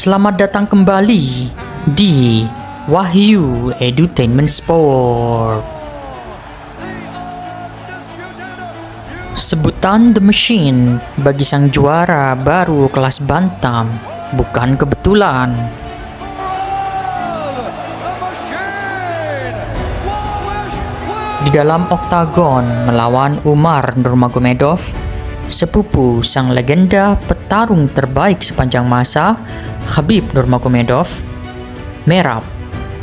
Selamat datang kembali di Wahyu Edutainment Sport. Sebutan The Machine bagi sang juara baru kelas bantam bukan kebetulan. Di dalam oktagon melawan Umar Nurmagomedov, sepupu sang legenda petarung terbaik sepanjang masa, Khabib Nurmagomedov, Merab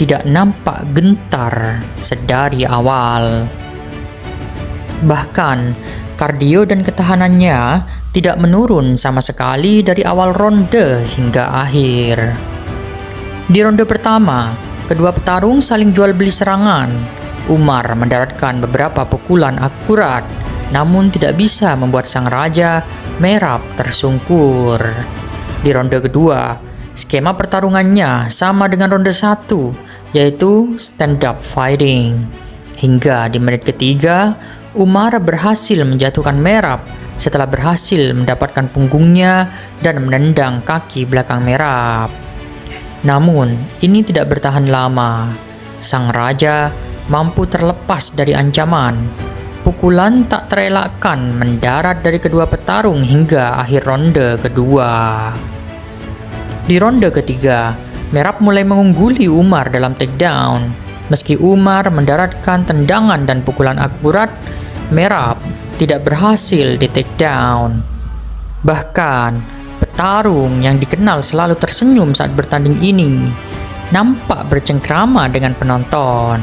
tidak nampak gentar sedari awal. Bahkan, kardio dan ketahanannya tidak menurun sama sekali dari awal ronde hingga akhir. Di ronde pertama, kedua petarung saling jual beli serangan. Umar mendaratkan beberapa pukulan akurat, namun tidak bisa membuat sang raja Merab tersungkur. Di ronde kedua, skema pertarungannya sama dengan ronde 1, yaitu stand up fighting. Hingga di menit ketiga, Umar berhasil menjatuhkan Merab setelah berhasil mendapatkan punggungnya dan menendang kaki belakang Merab. Namun, ini tidak bertahan lama. Sang raja mampu terlepas dari ancaman. Pukulan tak terelakkan mendarat dari kedua petarung hingga akhir ronde kedua. Di ronde ketiga, Merab mulai mengungguli Umar dalam takedown. Meski Umar mendaratkan tendangan dan pukulan akurat, Merab tidak berhasil di takedown. Bahkan, petarung yang dikenal selalu tersenyum saat bertanding ini nampak bercengkrama dengan penonton.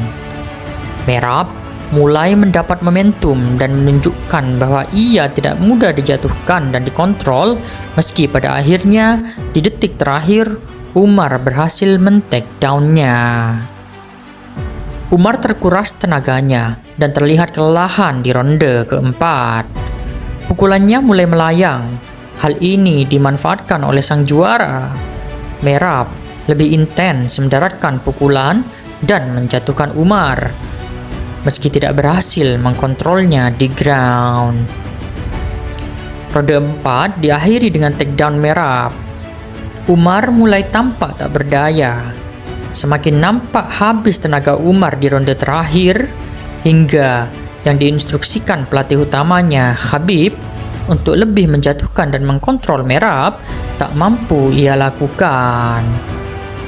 Merab mulai mendapat momentum dan menunjukkan bahwa ia tidak mudah dijatuhkan dan dikontrol, meski pada akhirnya di detik terakhir Umar berhasil men-takedown-nya. Umar terkuras tenaganya dan terlihat kelelahan di ronde keempat. Pukulannya mulai melayang. Hal ini dimanfaatkan oleh sang juara. Merab lebih intens mendaratkan pukulan dan menjatuhkan Umar, meski tidak berhasil mengkontrolnya di ground. Ronde 4 diakhiri dengan takedown Merab. Umar mulai tampak tak berdaya. Semakin nampak habis tenaga Umar di ronde terakhir, hingga yang diinstruksikan pelatih utamanya, Khabib, untuk lebih menjatuhkan dan mengkontrol Merab tak mampu ia lakukan.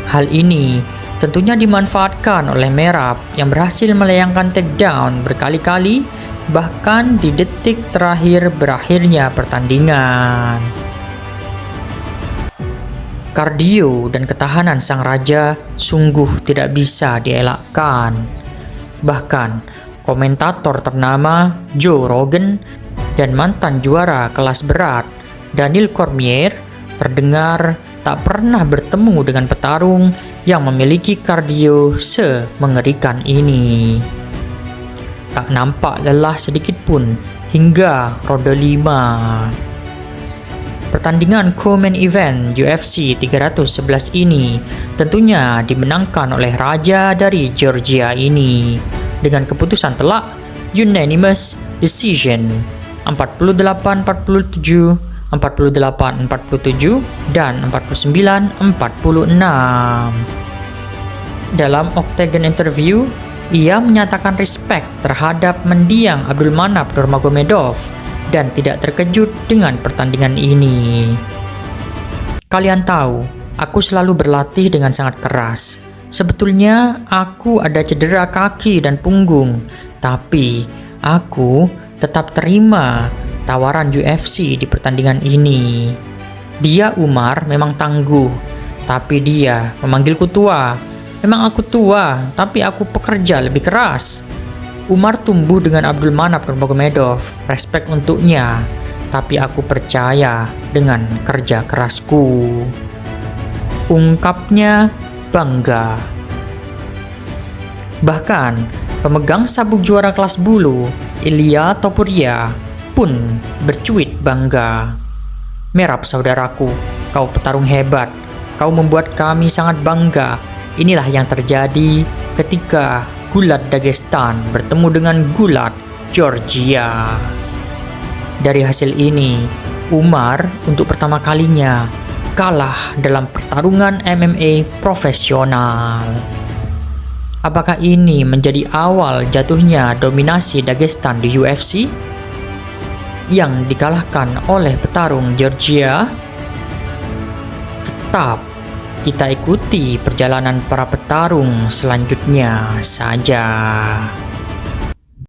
Hal ini tentunya dimanfaatkan oleh Merab yang berhasil melayangkan takedown berkali-kali, bahkan di detik terakhir berakhirnya pertandingan. Kardio dan ketahanan sang raja sungguh tidak bisa dielakkan. Bahkan, komentator ternama Joe Rogan dan mantan juara kelas berat Daniel Cormier terdengar tak pernah bertemu dengan petarung yang memiliki kardio semengerikan ini. Tak nampak lelah sedikit pun hingga ronde 5. Pertandingan co-main event UFC 311 ini tentunya dimenangkan oleh raja dari Georgia ini dengan keputusan telak unanimous decision 48-47, 48-47, dan 49-46. Dalam Octagon interview, ia menyatakan respect terhadap mendiang Abdulmanap Nurmagomedov dan tidak terkejut dengan pertandingan ini. Kalian tahu, aku selalu berlatih dengan sangat keras. Sebetulnya aku ada cedera kaki dan punggung, tapi aku tetap terima tawaran UFC di pertandingan ini. Dia, Umar, memang tangguh, tapi dia memanggilku tua. Memang aku tua, tapi aku pekerja lebih keras. Umar tumbuh dengan Abdulmanap Nurmagomedov, respek untuknya, tapi aku percaya dengan kerja kerasku, ungkapnya bangga. Bahkan, pemegang sabuk juara kelas bulu, Ilia Topuria, pun bercuit bangga. Merab saudaraku, kau petarung hebat, kau membuat kami sangat bangga. Inilah yang terjadi ketika Gulat Dagestan bertemu dengan Gulat Georgia. Dari hasil ini, Umar untuk pertama kalinya kalah dalam pertarungan MMA profesional. Apakah ini menjadi awal jatuhnya dominasi Dagestan di UFC yang dikalahkan oleh petarung Georgia? Tetap kita ikuti perjalanan para petarung selanjutnya saja.